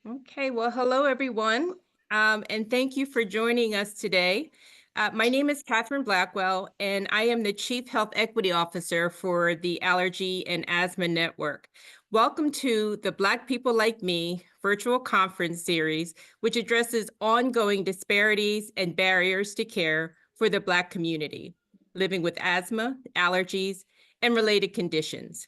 Okay, well, hello everyone, and thank you for joining us today. My name is Catherine Blackwell, and I am the Chief Health Equity Officer for the Allergy and Asthma Network. Welcome to the Black People Like Me virtual conference series, which addresses ongoing disparities and barriers to care for the Black community, living with asthma, allergies, and related conditions.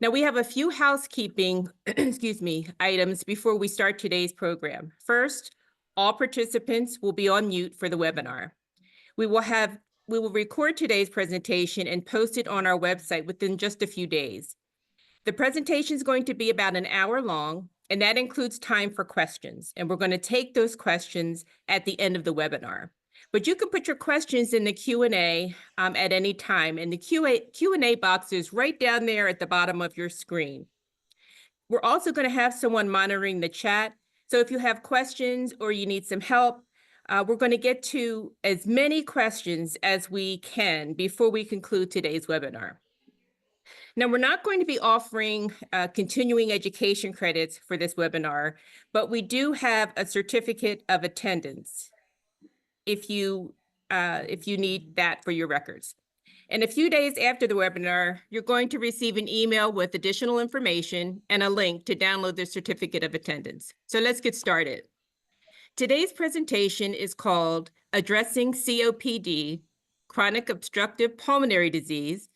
Now we have a few housekeeping, excuse me, items before we start today's program. First, all participants will be on mute for the webinar. We will record today's presentation and post it on our website within just a few days. The presentation is going to be about an hour long, and that includes time for questions. And we're going to take those questions at the end of the webinar. But you can put your questions in the Q&A at any time, and the Q&A box is right down there at the bottom of your screen. We're also going to have someone monitoring the chat. So if you have questions or you need some help, we're going to get to as many questions as we can before we conclude today's webinar. Now, we're not going to be offering continuing education credits for this webinar, but we do have a certificate of attendance if you need that for your records. And a few days after the webinar, you're going to receive an email with additional information and a link to download the certificate of attendance. So let's get started. Today's presentation is called Addressing COPD, Chronic Obstructive Pulmonary Disease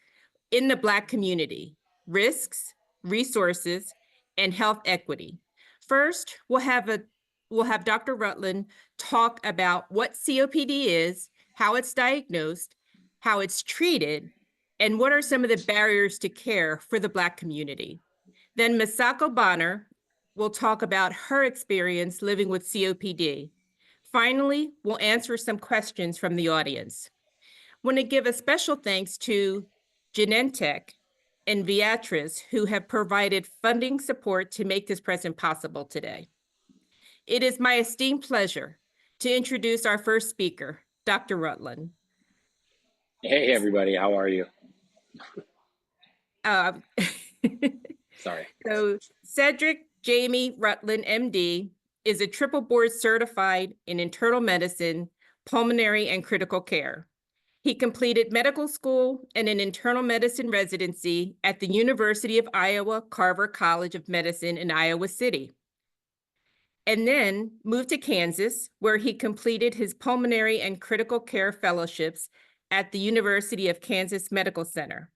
in the Black Community, Risks, Resources, and Health Equity. First, we'll have Dr. Rutland talk about what COPD is, how it's diagnosed, how it's treated, and what are some of the barriers to care for the Black community. Then Misako Bonner will talk about her experience living with COPD. Finally, we'll answer some questions from the audience. I want to give a special thanks to Genentech and Viatris, who have provided funding support to make this present possible today. It is my esteemed pleasure to introduce our first speaker, Dr. Rutland. Hey, everybody, how are you? Sorry. So Cedric Jamie Rutland, MD, is a triple board certified in internal medicine, pulmonary, and critical care. He completed medical school and an internal medicine residency at the University of Iowa Carver College of Medicine in Iowa City, and then moved to Kansas, where he completed his pulmonary and critical care fellowships at the University of Kansas Medical Center.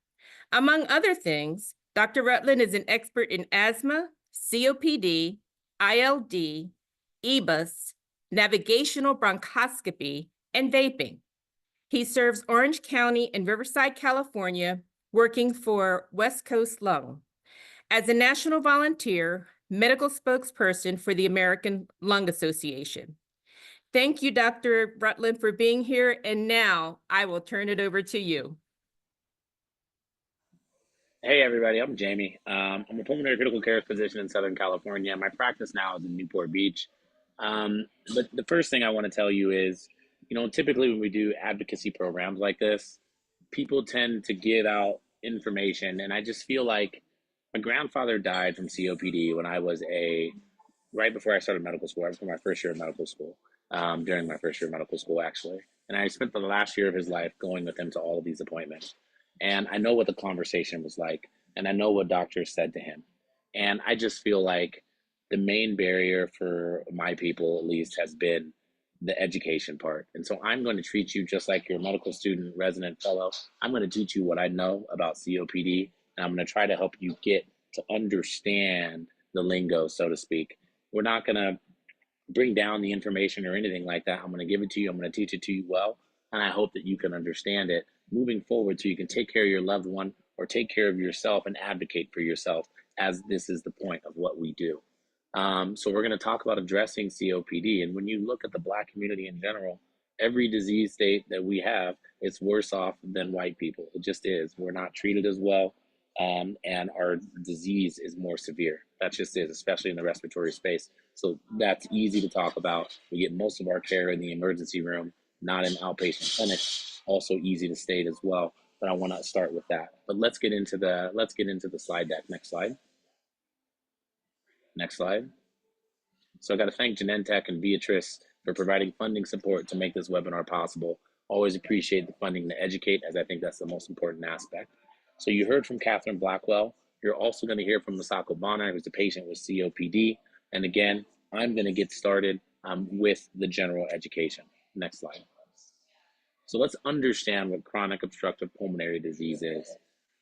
Among other things, Dr. Rutland is an expert in asthma, COPD, ILD, EBUS, navigational bronchoscopy, and vaping. He serves Orange County and Riverside, California, working for West Coast Lung. As a national volunteer, medical spokesperson for the American Lung Association. Thank you, Dr. Rutland, for being here. And now I will turn it over to you. Hey, everybody, I'm Jamie. I'm a pulmonary critical care physician in Southern California. My practice now is in Newport Beach. But the first thing I want to tell you is, typically when we do advocacy programs like this, people tend to give out information. And I just feel like my grandfather died from COPD when I was right before I started medical school, right before my first year of medical school, during my first year of medical school, actually. And I spent the last year of his life going with him to all of these appointments. And I know what the conversation was like, and I know what doctors said to him. And I just feel like the main barrier for my people, at least, has been the education part. And so I'm going to treat you just like your medical student, resident, fellow. I'm going to teach you what I know about COPD, and I'm going to try to help you get to understand the lingo, so to speak. We're not going to bring down the information or anything like that. I'm going to give it to you. I'm going to teach it to you well. And I hope that you can understand it moving forward so you can take care of your loved one or take care of yourself and advocate for yourself, as this is the point of what we do. So we're going to talk about addressing COPD. And when you look at the Black community in general, every disease state that we have, it's worse off than white people. It just is. We're not treated as well. And our disease is more severe. That just is, especially in the respiratory space. So that's easy to talk about. We get most of our care in the emergency room, not in outpatient clinics. Also easy to state as well. But I want to start with that. But let's get into the slide deck. Next slide. Next slide. So I got to thank Genentech and Beatrice for providing funding support to make this webinar possible. Always appreciate the funding to educate, as I think that's the most important aspect. So you heard from Catherine Blackwell. You're also going to hear from Masako Bonner, who's a patient with COPD. And again, I'm going to get started with the general education. Next slide. So let's understand what chronic obstructive pulmonary disease is.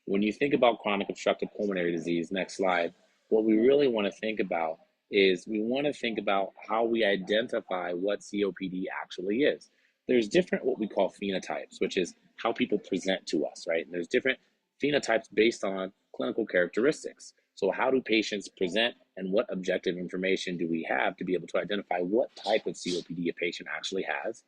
When you think about chronic obstructive pulmonary disease, next slide, what we really want to think about is we want to think about how we identify what COPD actually is. There's different what we call phenotypes, which is how people present to us, right? And there's different phenotypes based on clinical characteristics. So how do patients present and what objective information do we have to be able to identify what type of COPD a patient actually has?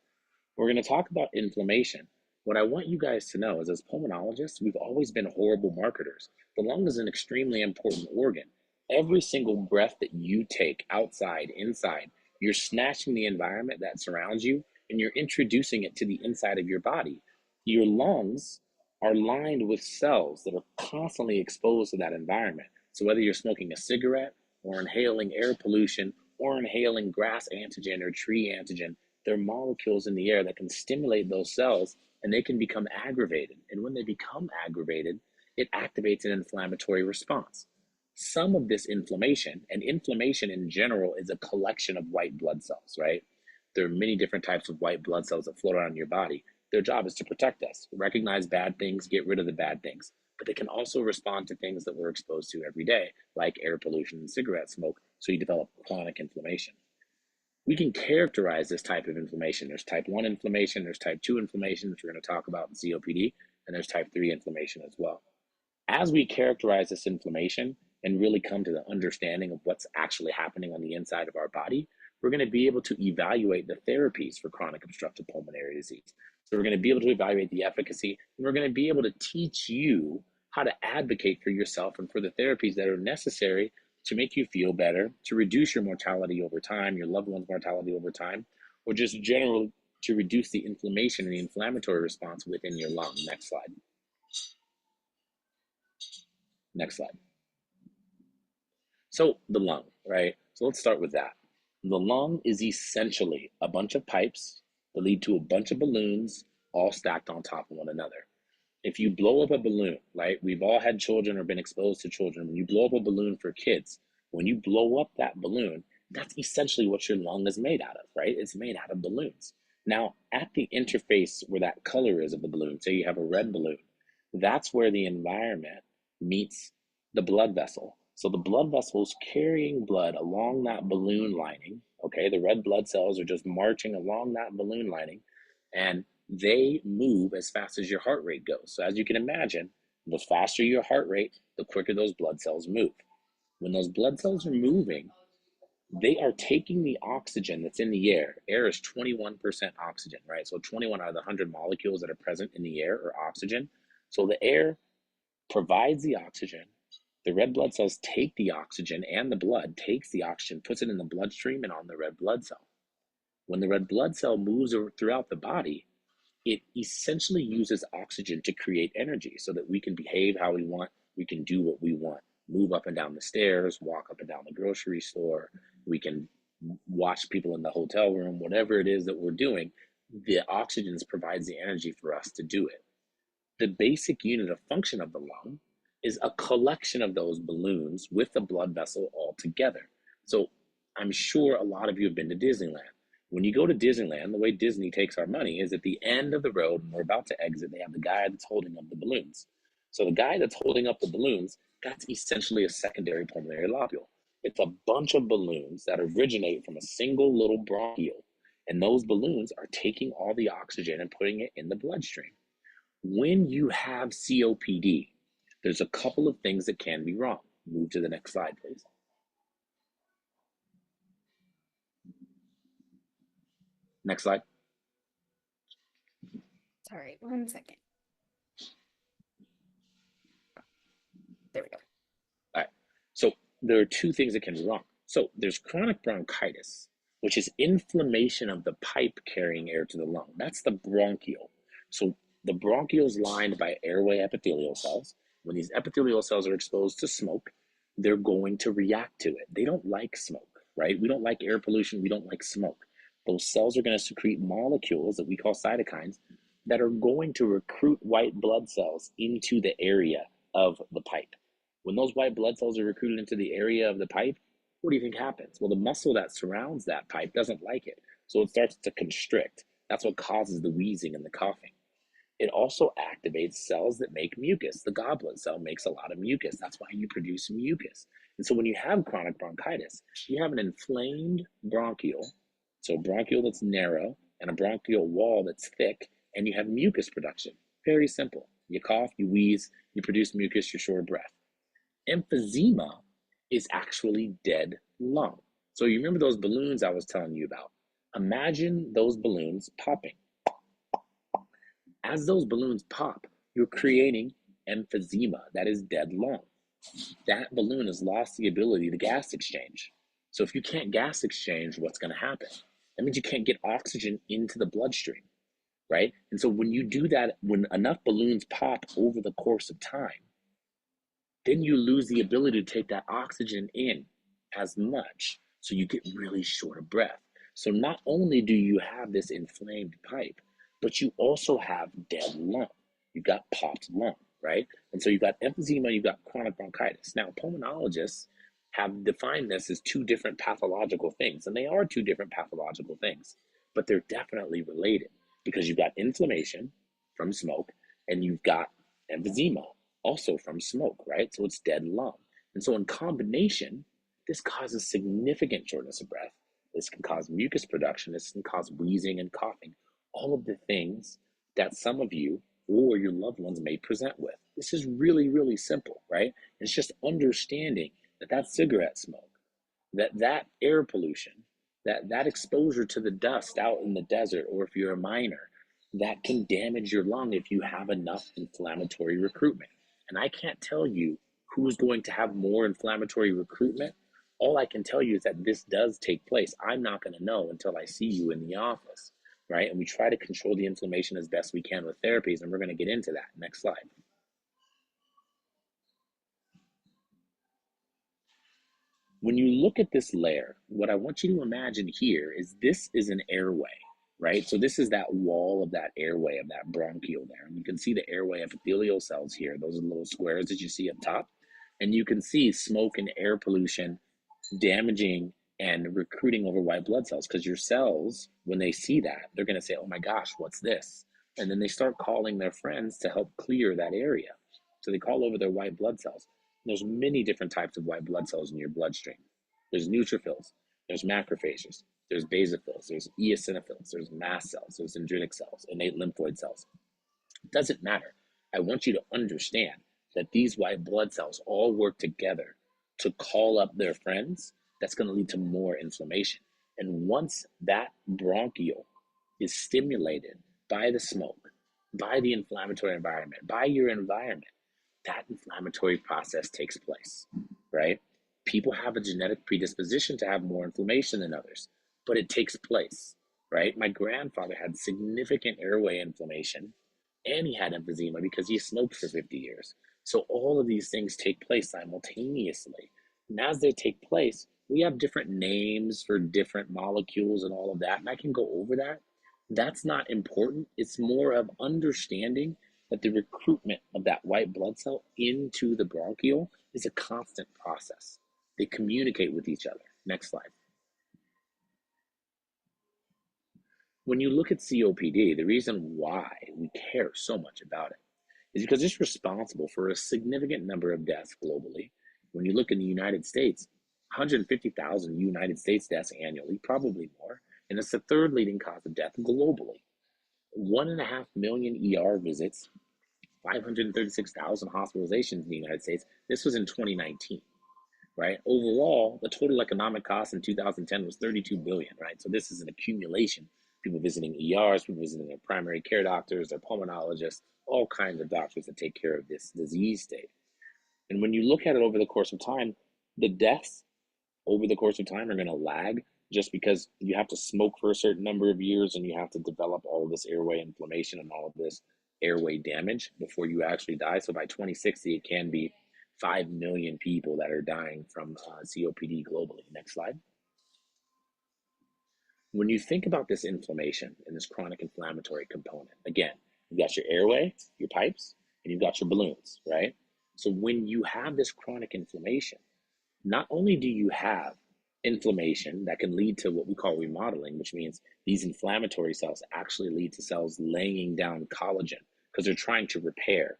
We're going to talk about inflammation. What I want you guys to know is, as pulmonologists, we've always been horrible marketers. The lung is an extremely important organ. Every single breath that you take, outside, inside, you're snatching the environment that surrounds you and you're introducing it to the inside of your body. Your lungs are lined with cells that are constantly exposed to that environment. So whether you're smoking a cigarette or inhaling air pollution or inhaling grass antigen or tree antigen, there are molecules in the air that can stimulate those cells and they can become aggravated. And when they become aggravated, it activates an inflammatory response. Some of this inflammation, and inflammation in general is a collection of white blood cells, right? There are many different types of white blood cells that float around in your body. Their job is to protect us, recognize bad things, get rid of the bad things. But they can also respond to things that we're exposed to every day, like air pollution and cigarette smoke, so you develop chronic inflammation. We can characterize this type of inflammation. There's type 1 inflammation, there's type 2 inflammation, which we're going to talk about in COPD, and there's type 3 inflammation as well. As we characterize this inflammation and really come to the understanding of what's actually happening on the inside of our body, we're going to be able to evaluate the therapies for chronic obstructive pulmonary disease. So we're going to be able to evaluate the efficacy, and we're going to be able to teach you how to advocate for yourself and for the therapies that are necessary to make you feel better, to reduce your mortality over time, your loved one's mortality over time, or just generally to reduce the inflammation and the inflammatory response within your lung. Next slide. Next slide. So the lung, right? So let's start with that. The lung is essentially a bunch of pipes that lead to a bunch of balloons all stacked on top of one another. If you blow up a balloon, right? We've all had children or been exposed to children. When you blow up a balloon for kids, when you blow up that balloon, that's essentially what your lung is made out of, right? It's made out of balloons. Now, at the interface where that color is of the balloon, say you have a red balloon, that's where the environment meets the blood vessel. So the blood vessels carrying blood along that balloon lining, okay? The red blood cells are just marching along that balloon lining, and they move as fast as your heart rate goes. So as you can imagine, the faster your heart rate, the quicker those blood cells move. When those blood cells are moving, they are taking the oxygen that's in the air. Air is 21% oxygen, right? So 21 out of the 100 molecules that are present in the air are oxygen. So the air provides the oxygen. The red blood cells take the oxygen, and the blood takes the oxygen, puts it in the bloodstream and on the red blood cell. When the red blood cell moves throughout the body, it essentially uses oxygen to create energy so that we can behave how we want, we can do what we want, move up and down the stairs, walk up and down the grocery store, we can watch people in the hotel room, whatever it is that we're doing, the oxygen provides the energy for us to do it. The basic unit of function of the lung is a collection of those balloons with the blood vessel all together. So I'm sure a lot of you have been to Disneyland. When you go to Disneyland, the way Disney takes our money is at the end of the road, and we're about to exit, they have the guy that's holding up the balloons. So the guy that's holding up the balloons, that's essentially a secondary pulmonary lobule. It's a bunch of balloons that originate from a single little bronchiole, and those balloons are taking all the oxygen and putting it in the bloodstream. When you have COPD, there's a couple of things that can be wrong. Move to the next slide, please. Next slide. Sorry, 1 second. There we go. All right. So there are two things that can be wrong. So there's chronic bronchitis, which is inflammation of the pipe carrying air to the lung. That's the bronchiole. So the bronchiole is lined by airway epithelial cells. When these epithelial cells are exposed to smoke, they're going to react to it. They don't like smoke. right? We don't like air pollution. We don't like smoke. Those cells are going to secrete molecules that we call cytokines that are going to recruit white blood cells into the area of the pipe. When those white blood cells are recruited into the area of the pipe, what do you think happens? Well, the muscle that surrounds that pipe doesn't like it. So it starts to constrict. That's what causes the wheezing and the coughing. It also activates cells that make mucus. The goblet cell makes a lot of mucus. That's why you produce mucus. And so when you have chronic bronchitis, you have an inflamed bronchiole, so a bronchiole that's narrow and a bronchial wall that's thick, and you have mucus production. Very simple. You cough, you wheeze, you produce mucus, you're short of breath. Emphysema is actually dead lung. So you remember those balloons I was telling you about? Imagine those balloons popping. As those balloons pop, you're creating emphysema, that is dead lung. That balloon has lost the ability to gas exchange. So if you can't gas exchange, what's going to happen? That means you can't get oxygen into the bloodstream, right? And so when you do that, when enough balloons pop over the course of time, then you lose the ability to take that oxygen in as much. So you get really short of breath. So not only do you have this inflamed pipe, but you also have dead lung. You've got popped lung, right? And so you've got emphysema, you've got chronic bronchitis. Now, pulmonologists have defined this as two different pathological things, and they are two different pathological things, but they're definitely related because you've got inflammation from smoke and you've got emphysema also from smoke, right? So it's dead lung. And so in combination, this causes significant shortness of breath. This can cause mucus production. This can cause wheezing and coughing. All of the things that some of you or your loved ones may present with. This is really, really simple, right? It's just understanding that that cigarette smoke, that air pollution, that exposure to the dust out in the desert, or if you're a miner, that can damage your lung if you have enough inflammatory recruitment. And I can't tell you who's going to have more inflammatory recruitment. All I can tell you is that this does take place. I'm not going to know until I see you in the office, right? And we try to control the inflammation as best we can with therapies, and we're going to get into that. Next slide. When you look at this layer, what I want you to imagine here is this is an airway, right? So this is that wall of that airway, of that bronchiole there. And you can see the airway epithelial cells here. Those are the little squares that you see up top. And you can see smoke and air pollution damaging and recruiting over white blood cells, because your cells, when they see that, they're going to say, oh my gosh, what's this? And then they start calling their friends to help clear that area. So they call over their white blood cells. There's many different types of white blood cells in your bloodstream. There's neutrophils, there's macrophages, there's basophils, there's eosinophils, there's mast cells, there's dendritic cells, innate lymphoid cells. It doesn't matter. I want you to understand that these white blood cells all work together to call up their friends. That's going to lead to more inflammation. And once that bronchiole is stimulated by the smoke, by the inflammatory environment, by your environment, that inflammatory process takes place, right? People have a genetic predisposition to have more inflammation than others, but it takes place, right? My grandfather had significant airway inflammation and he had emphysema because he smoked for 50 years. So all of these things take place simultaneously. And as they take place, we have different names for different molecules and all of that. And I can go over that. That's not important. It's more of understanding that the recruitment of that white blood cell into the bronchiole is a constant process. They communicate with each other. Next slide. When you look at COPD, the reason why we care so much about it is because it's responsible for a significant number of deaths globally. When you look in the United States, 150,000 United States deaths annually, probably more, and it's the third leading cause of death globally. 1.5 million ER visits, 536,000 hospitalizations in the United States. This was in 2019, right? Overall, the total economic cost in 2010 was 32 billion, right? So this is an accumulation. People visiting ERs, people visiting their primary care doctors, their pulmonologists, all kinds of doctors that take care of this disease state. And when you look at it over the course of time, the deaths over the course of time are going to lag, just because you have to smoke for a certain number of years and you have to develop all of this airway inflammation and all of this airway damage before you actually die. So by 2060, it can be 5 million people that are dying from COPD globally. Next slide. When you think about this inflammation and this chronic inflammatory component, again, you've got your airway, your pipes, and you've got your balloons, right? So when you have this chronic inflammation, not only do you have inflammation that can lead to what we call remodeling, which means these inflammatory cells actually lead to cells laying down collagen because they're trying to repair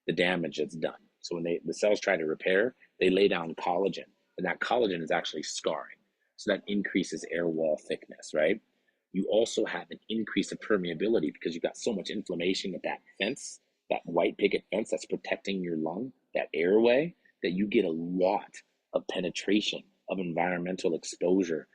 the damage that's done. So when the cells try to repair, they lay down collagen, and that collagen is actually scarring. So that increases air wall thickness, right? You also have an increase of permeability because you've got so much inflammation at that fence, that white picket fence that's protecting your lung, that airway, that you get a lot of penetration of environmental exposure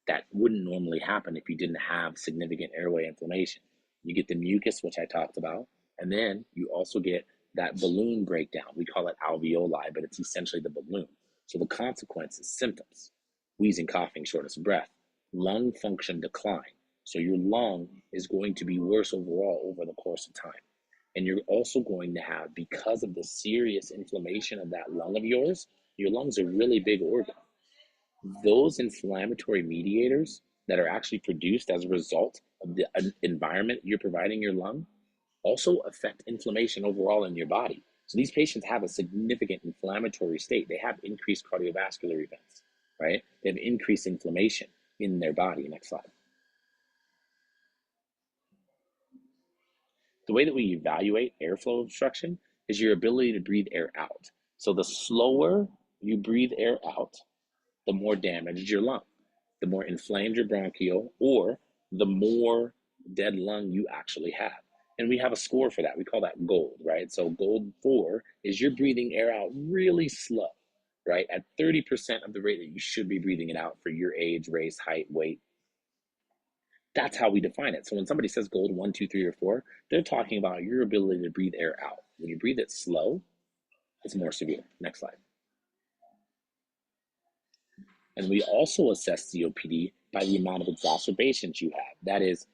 that wouldn't normally happen if you didn't have significant airway inflammation. You get the mucus, which I talked about, and then you also get that balloon breakdown. We call it alveoli, but it's essentially the balloon. So the consequence is symptoms: wheezing, coughing, shortness of breath, lung function decline. So your lung is going to be worse overall over the course of time. And you're also going to have, because of the serious inflammation of that lung of yours, your lungs are really big organ. Those inflammatory mediators that are actually produced as a result of the environment you're providing your lung also affect inflammation overall in your body. So these patients have a significant inflammatory state. They have increased cardiovascular events, right? They have increased inflammation in their body. Next slide. The way that we evaluate airflow obstruction is your ability to breathe air out. So the slower you breathe air out, the more damaged your lung, the more inflamed your bronchiole, or the more dead lung you actually have. And we have a score for that. We call that gold, right? So gold 4 is you're breathing air out really slow, right? At 30% of the rate that you should be breathing it out for your age, race, height, weight. That's how we define it. So when somebody says gold 1, 2, 3, or 4, they're talking about your ability to breathe air out. When you breathe it slow, it's more severe. Next slide. And we also assess COPD by the amount of exacerbations you have. That is,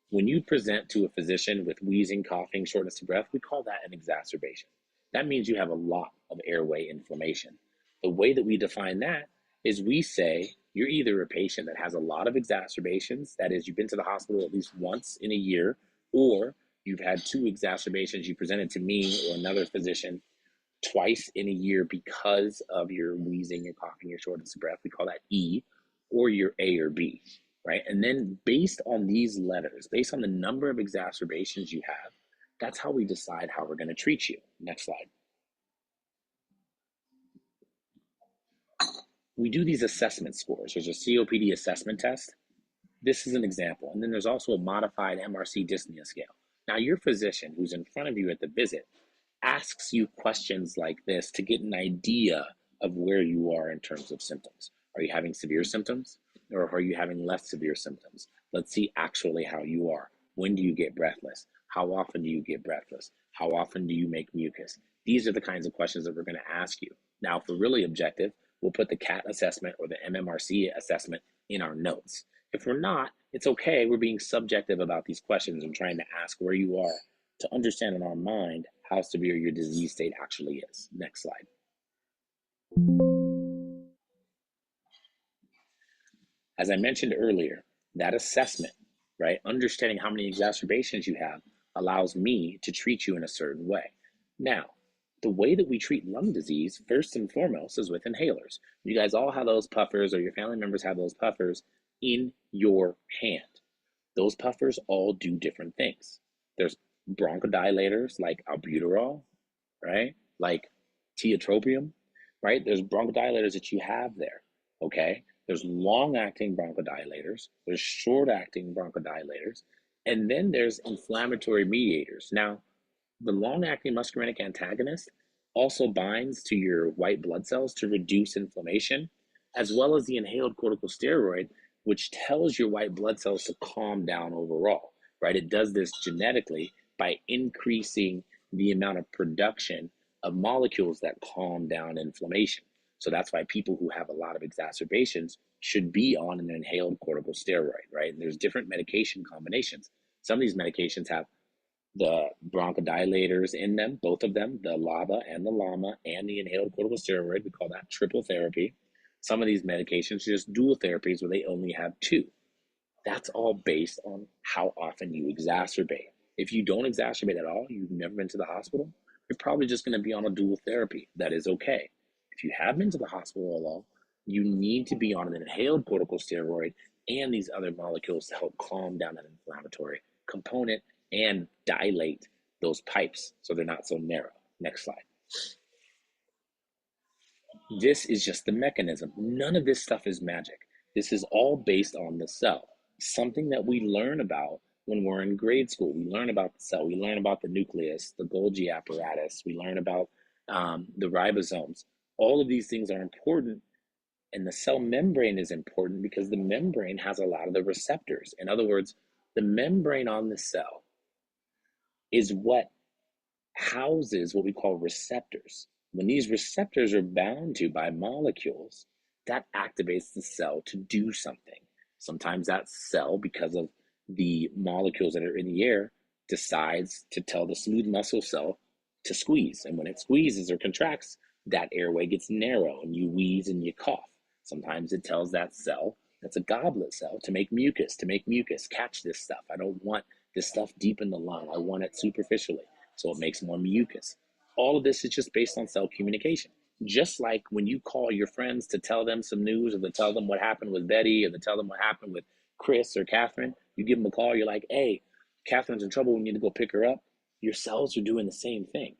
when you present to a physician with wheezing, coughing, shortness of breath, we call that an exacerbation. That means you have a lot of airway inflammation. The way that we define that is we say you're either a patient that has a lot of exacerbations, that is, you've been to the hospital at least once in a year, or you've had 2 exacerbations, you presented to me or another physician twice in a year because of your wheezing, your coughing, your shortness of breath. We call that E, or your A or B, right? And then based on these letters, based on the number of exacerbations you have, that's how we decide how we're going to treat you. Next slide. We do these assessment scores. There's a COPD assessment test. This is an example. And then there's also a modified MRC dyspnea scale. Now, your physician who's in front of you at the visit asks you questions like this to get an idea of where you are in terms of symptoms. Are you having severe symptoms, or are you having less severe symptoms? Let's see actually how you are. When do you get breathless? How often do you get breathless? How often do you make mucus? These are the kinds of questions that we're going to ask you. Now, if we're really objective, we'll put the CAT assessment or the MMRC assessment in our notes. If we're not, it's okay. We're being subjective about these questions and trying to ask where you are to understand in our mind how severe your disease state actually is. Next slide. As I mentioned earlier, that assessment, right, understanding how many exacerbations you have allows me to treat you in a certain way. Now, the way that we treat lung disease, first and foremost, is with inhalers. You guys all have those puffers, or your family members have those puffers in your hand. Those puffers all do different things. There's bronchodilators like albuterol, right? Like tiotropium, right? There's bronchodilators that you have there, okay? There's long-acting bronchodilators, there's short-acting bronchodilators, and then there's inflammatory mediators. Now, the long-acting muscarinic antagonist also binds to your white blood cells to reduce inflammation, as well as the inhaled corticosteroid, which tells your white blood cells to calm down overall, right? It does this genetically by increasing the amount of production of molecules that calm down inflammation. So that's why people who have a lot of exacerbations should be on an inhaled corticosteroid, right? And there's different medication combinations. Some of these medications have the bronchodilators in them, both of them, the LABA and the LAMA and the inhaled corticosteroid. We call that triple therapy. Some of these medications are just dual therapies where they only have 2. That's all based on how often you exacerbate. If you don't exacerbate at all, you've never been to the hospital, you're probably just going to be on a dual therapy. That is okay. If you have been to the hospital at all, you need to be on an inhaled corticosteroid and these other molecules to help calm down that inflammatory component and dilate those pipes so they're not so narrow. Next slide. This is just the mechanism. None of this stuff is magic. This is all based on the cell. Something that we learn about when we're in grade school. We learn about the cell. We learn about the nucleus, the Golgi apparatus. We learn about the ribosomes. All of these things are important, and the cell membrane is important because the membrane has a lot of the receptors. In other words, the membrane on the cell is what houses what we call receptors. When these receptors are bound to by molecules, that activates the cell to do something. Sometimes that cell, because of the molecules that are in the air, decides to tell the smooth muscle cell to squeeze. And when it squeezes or contracts, that airway gets narrow and you wheeze and you cough. Sometimes it tells that cell, that's a goblet cell, to make mucus, catch this stuff. I don't want this stuff deep in the lung. I want it superficially. So it makes more mucus. All of this is just based on cell communication. Just like when you call your friends to tell them some news or to tell them what happened with Betty or to tell them what happened with Chris or Catherine, you give them a call, you're like, hey, Catherine's in trouble, we need to go pick her up. Your cells are doing the same thing.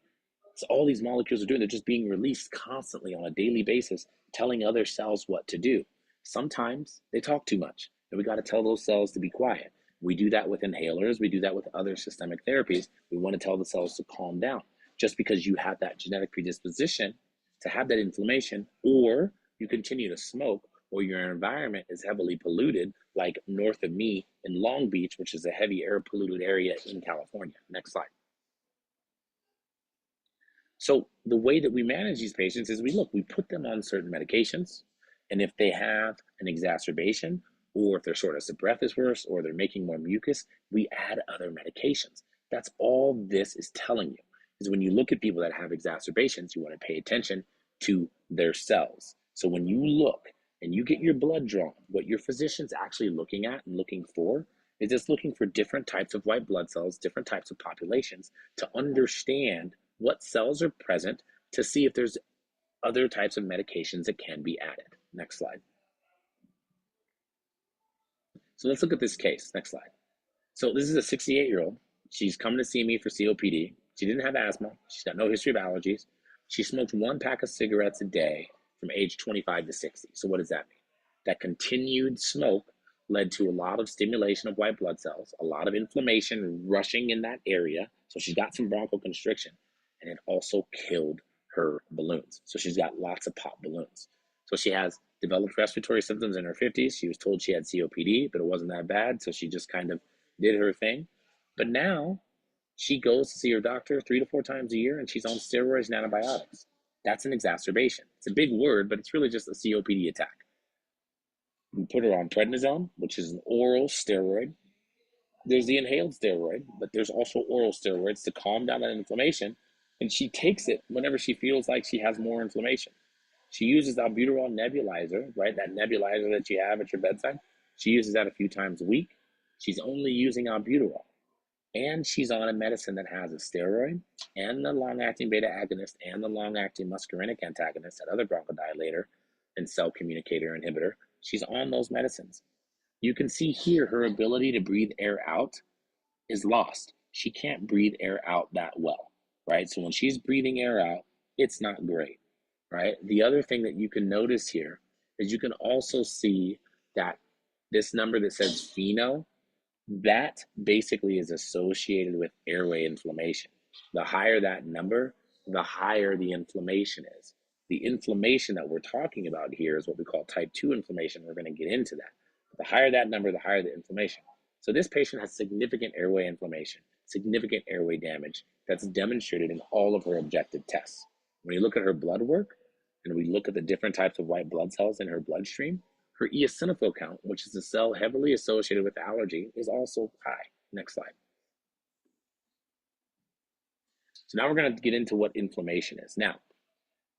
So all these molecules are doing, they're just being released constantly on a daily basis, telling other cells what to do. Sometimes they talk too much, and we got to tell those cells to be quiet. We do that with inhalers, we do that with other systemic therapies. We want to tell the cells to calm down. Just because you have that genetic predisposition to have that inflammation, or you continue to smoke, or your environment is heavily polluted, like north of me in Long Beach, which is a heavy air polluted area in California. Next slide. So the way that we manage these patients is we put them on certain medications, and if they have an exacerbation, or if their shortness of breath is worse, or they're making more mucus, we add other medications. That's all this is telling you. Is when you look at people that have exacerbations, you want to pay attention to their cells. So when you look and you get your blood drawn, what your physician's actually looking at and looking for is just looking for different types of white blood cells, different types of populations to understand what cells are present to see if there's other types of medications that can be added. Next slide. So let's look at this case. Next slide. So this is a 68-year-old. She's coming to see me for COPD. She didn't have asthma. She's got no history of allergies. She smoked 1 pack of cigarettes a day from age 25 to 60. So what does that mean? That continued smoke led to a lot of stimulation of white blood cells, a lot of inflammation rushing in that area. So she's got some bronchoconstriction, and it also killed her balloons. So she's got lots of pop balloons. So she has developed respiratory symptoms in her 50s. She was told she had COPD, but it wasn't that bad. So she just kind of did her thing. But now she goes to see her doctor 3 to 4 times a year, and she's on steroids and antibiotics. That's an exacerbation. It's a big word, but it's really just a COPD attack. We put her on prednisone, which is an oral steroid. There's the inhaled steroid, but there's also oral steroids to calm down that inflammation. And she takes it whenever she feels like she has more inflammation. She uses albuterol nebulizer, right? That nebulizer that you have at your bedside. She uses that a few times a week. She's only using albuterol. And she's on a medicine that has a steroid and the long-acting beta agonist and the long-acting muscarinic antagonist, that other bronchodilator and cell communicator inhibitor. She's on those medicines. You can see here her ability to breathe air out is lost. She can't breathe air out that well, right? So when she's breathing air out, it's not great, right? The other thing that you can notice here is you can also see that this number that says FeNO, that basically is associated with airway inflammation. The higher that number, the higher the inflammation is. The inflammation that we're talking about here is what we call type 2 inflammation. We're going to get into that. But the higher that number, the higher the inflammation. So this patient has significant airway inflammation, significant airway damage that's demonstrated in all of her objective tests. When you look at her blood work and we look at the different types of white blood cells in her bloodstream, her eosinophil count, which is a cell heavily associated with allergy, is also high. Next slide. So now we're going to get into what inflammation is. Now,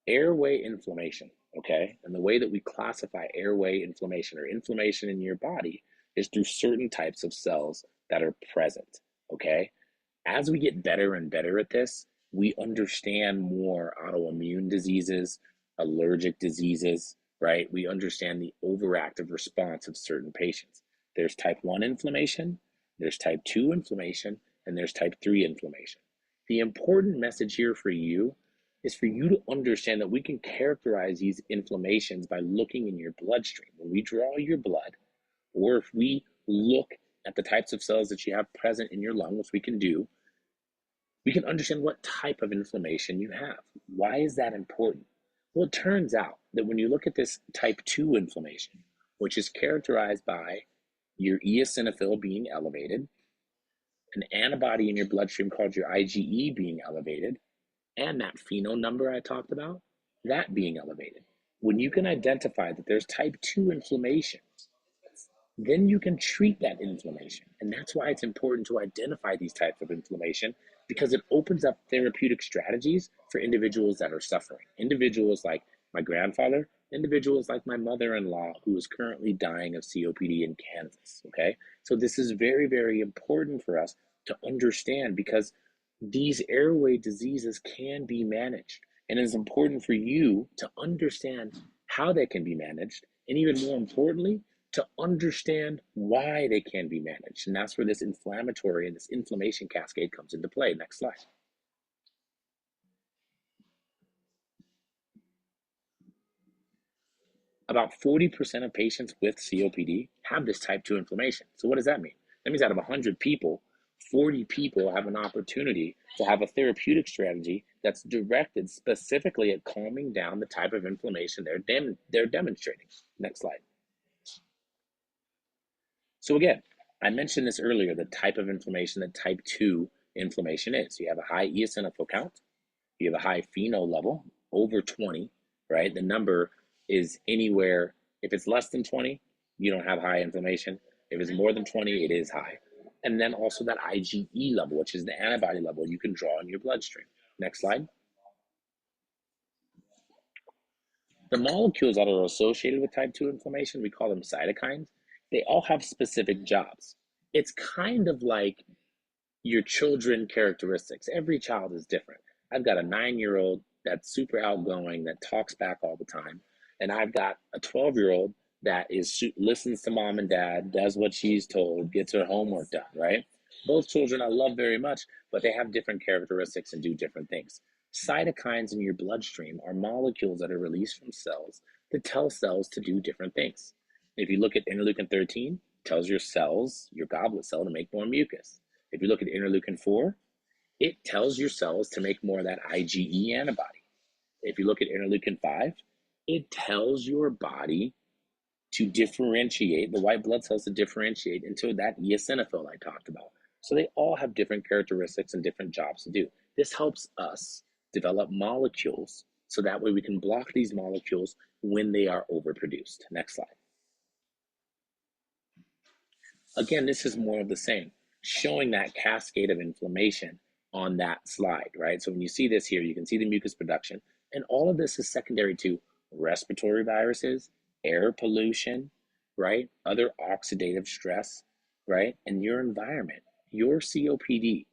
airway inflammation, okay? And the way that we classify airway inflammation or inflammation in your body is through certain types of cells that are present, okay? As we get better and better at this, we understand more autoimmune diseases, allergic diseases, right? We understand the overactive response of certain patients. There's type 1 inflammation, there's type 2 inflammation, and there's type 3 inflammation. The important message here for you is for you to understand that we can characterize these inflammations by looking in your bloodstream. When we draw your blood, or if we look at the types of cells that you have present in your lung, which we can do, we can understand what type of inflammation you have. Why is that important? Well, it turns out that when you look at this type 2 inflammation, which is characterized by your eosinophil being elevated, an antibody in your bloodstream called your IgE being elevated, and that pheno number I talked about, that being elevated. When you can identify that there's type 2 inflammation, then you can treat that inflammation. And that's why it's important to identify these types of inflammation, because it opens up therapeutic strategies for individuals that are suffering. Individuals like my grandfather, individuals like my mother-in-law who is currently dying of COPD in Kansas, okay? So this is very, very important for us to understand, because these airway diseases can be managed. And it's important for you to understand how they can be managed, and even more importantly, to understand why they can be managed. And that's where this inflammatory and this inflammation cascade comes into play. Next slide. About 40% of patients with COPD have this type 2 inflammation. So what does that mean? That means out of 100 people, 40 people have an opportunity to have a therapeutic strategy that's directed specifically at calming down the type of inflammation they're demonstrating. Next slide. So again, I mentioned this earlier, the type of inflammation that type 2 inflammation is. You have a high eosinophil count, you have a high pheno level, over 20, right? The number is anywhere, if it's less than 20, you don't have high inflammation. If it's more than 20, it is high. And then also that IgE level, which is the antibody level you can draw in your bloodstream. Next slide. The molecules that are associated with type 2 inflammation, we call them cytokines. They all have specific jobs. It's kind of like your children characteristics. Every child is different. I've got a 9-year-old that's super outgoing, that talks back all the time. And I've got a 12-year-old that listens to mom and dad, does what she's told, gets her homework done, right? Both children I love very much, but they have different characteristics and do different things. Cytokines in your bloodstream are molecules that are released from cells that tell cells to do different things. If you look at interleukin 13, it tells your cells, your goblet cell, to make more mucus. If you look at interleukin 4, it tells your cells to make more of that IgE antibody. If you look at interleukin 5, it tells your body to differentiate, the white blood cells to differentiate into that eosinophil I talked about. So they all have different characteristics and different jobs to do. This helps us develop molecules so that way we can block these molecules when they are overproduced. Next slide. Again, this is more of the same, showing that cascade of inflammation on that slide, right? So when you see this here, you can see the mucus production, and all of this is secondary to respiratory viruses, air pollution, right? Other oxidative stress, right? And your environment. Your COPD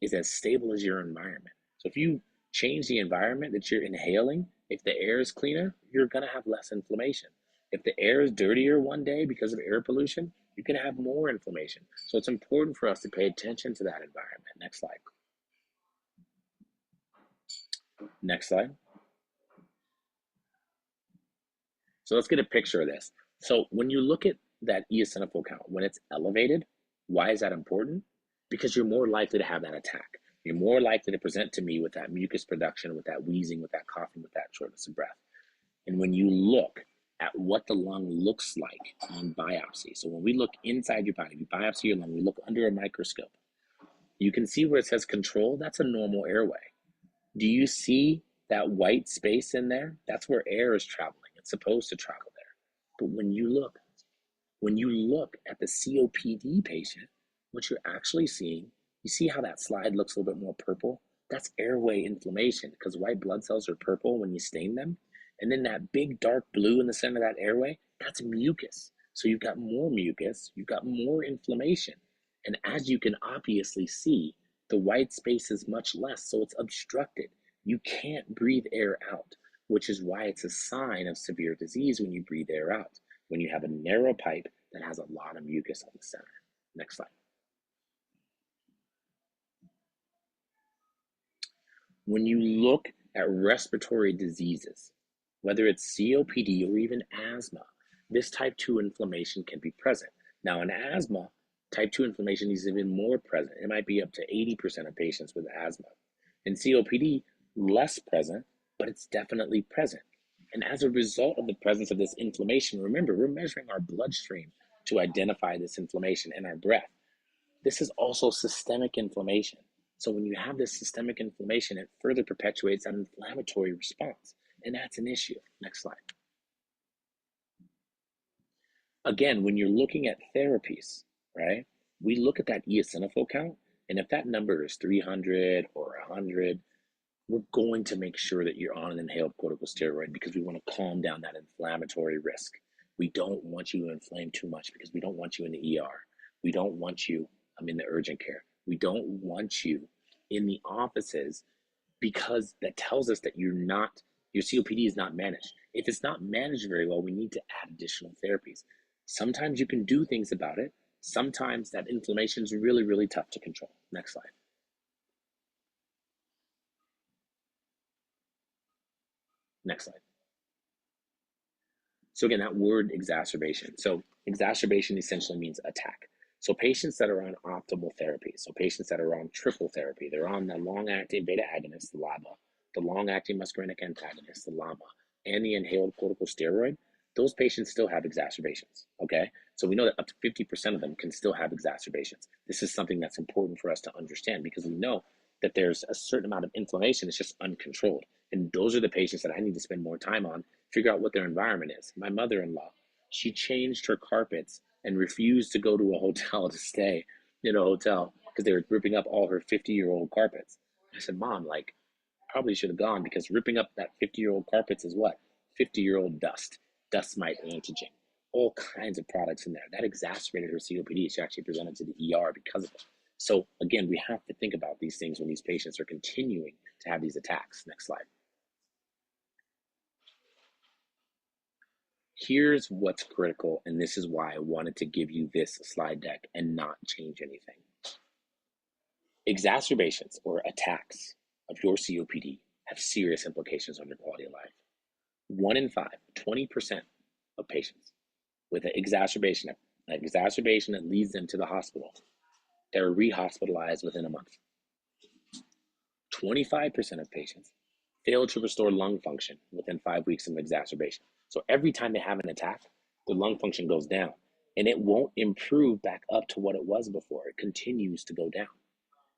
is as stable as your environment. So if you change the environment that you're inhaling, if the air is cleaner, you're going to have less inflammation. If the air is dirtier one day because of air pollution, you're going to have more inflammation. So it's important for us to pay attention to that environment. Next slide. Next slide. So let's get a picture of this. So when you look at that eosinophil count, when it's elevated, why is that important? Because you're more likely to have that attack. You're more likely to present to me with that mucus production, with that wheezing, with that coughing, with that shortness of breath. And when you look at what the lung looks like on biopsy, so when we look inside your body, we biopsy your lung, we look under a microscope, you can see where it says control, that's a normal airway. Do you see that white space in there? That's where air is traveling. It's supposed to travel there. But when you look at the COPD patient, what you're actually seeing, you see how that slide looks a little bit more purple? That's airway inflammation, because white blood cells are purple when you stain them. And then that big dark blue in the center of that airway, that's mucus. So you've got more mucus, you've got more inflammation. And as you can obviously see, the white space is much less, so it's obstructed. You can't breathe air out, which is why it's a sign of severe disease when you breathe air out, when you have a narrow pipe that has a lot of mucus on the center. Next slide. When you look at respiratory diseases, whether it's COPD or even asthma, this type 2 inflammation can be present. Now, in asthma, type 2 inflammation is even more present. It might be up to 80% of patients with asthma. In COPD, less present, but it's definitely present. And as a result of the presence of this inflammation, remember, we're measuring our bloodstream to identify this inflammation in our breath. This is also systemic inflammation. So when you have this systemic inflammation, it further perpetuates an inflammatory response, and that's an issue. Next slide. Again, when you're looking at therapies, right, we look at that eosinophil count, and if that number is 300 or 100, we're going to make sure that you're on an inhaled corticosteroid because we want to calm down that inflammatory risk. We don't want you to inflame too much because we don't want you in the ER. We don't want you in the urgent care. We don't want you in the offices because that tells us that your COPD is not managed. If it's not managed very well, we need to add additional therapies. Sometimes you can do things about it. Sometimes that inflammation is really, really tough to control. Next slide. Next slide. So again, that word exacerbation. So exacerbation essentially means attack. So patients that are on optimal therapy, so patients that are on triple therapy, they're on the long-acting beta agonist, the LABA, the long-acting muscarinic antagonist, the LAMA, and the inhaled corticosteroid, those patients still have exacerbations, okay? So we know that up to 50% of them can still have exacerbations. This is something that's important for us to understand because we know that there's a certain amount of inflammation that's just uncontrolled. And those are the patients that I need to spend more time on, figure out what their environment is. My mother-in-law, she changed her carpets and refused to go to a hotel to stay in a hotel because they were ripping up all her 50-year-old carpets. I said, Mom, like, probably should have gone because ripping up that 50-year-old carpets is what? 50-year-old dust mite antigen, all kinds of products in there. That exacerbated her COPD. She actually presented to the ER because of it. So again, we have to think about these things when these patients are continuing to have these attacks. Next slide. Here's what's critical, and this is why I wanted to give you this slide deck and not change anything. Exacerbations or attacks of your COPD have serious implications on your quality of life. 1 in 5, 20% of patients with an exacerbation that leads them to the hospital, they're rehospitalized within a month. 25% of patients fail to restore lung function within 5 weeks of exacerbation. So every time they have an attack, the lung function goes down and it won't improve back up to what it was before. It continues to go down.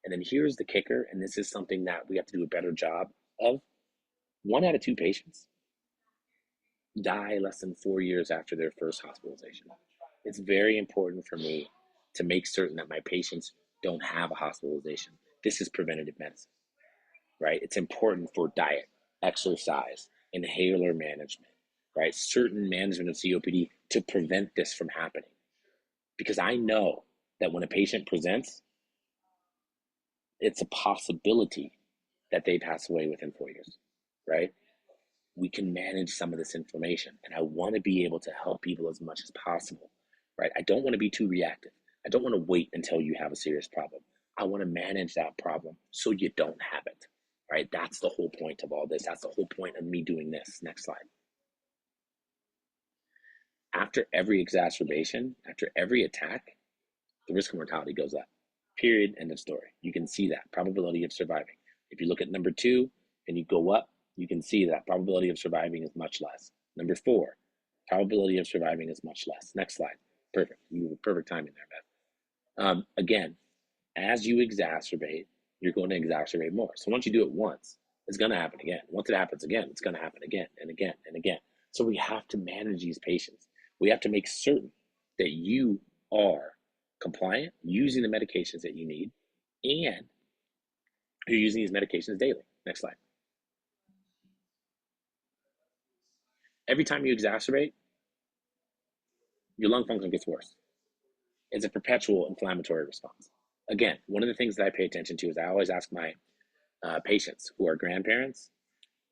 And then here's the kicker, and this is something that we have to do a better job of. 1 out of 2 patients die less than 4 years after their first hospitalization. It's very important for me to make certain that my patients don't have a hospitalization. This is preventative medicine, right? It's important for diet, exercise, inhaler management, right? Certain management of COPD to prevent this from happening. Because I know that when a patient presents, it's a possibility that they pass away within 4 years, right? We can manage some of this inflammation, and I want to be able to help people as much as possible, right? I don't want to be too reactive. I don't want to wait until you have a serious problem. I want to manage that problem so you don't have it, right? That's the whole point of all this. That's the whole point of me doing this. Next slide. After every exacerbation, after every attack, the risk of mortality goes up. Period. End of story. You can see that probability of surviving. If you look at number 2 and you go up, you can see that probability of surviving is much less. Number 4, probability of surviving is much less. Next slide. Perfect. You have perfect timing there, Beth. Again, as you exacerbate, you're going to exacerbate more. So once you do it once, it's going to happen again. Once it happens again, it's going to happen again and again and again. So we have to manage these patients. We have to make certain that you are compliant, using the medications that you need, and you're using these medications daily. Next slide. Every time you exacerbate, your lung function gets worse. It's a perpetual inflammatory response. Again, one of the things that I pay attention to is I always ask my patients who are grandparents,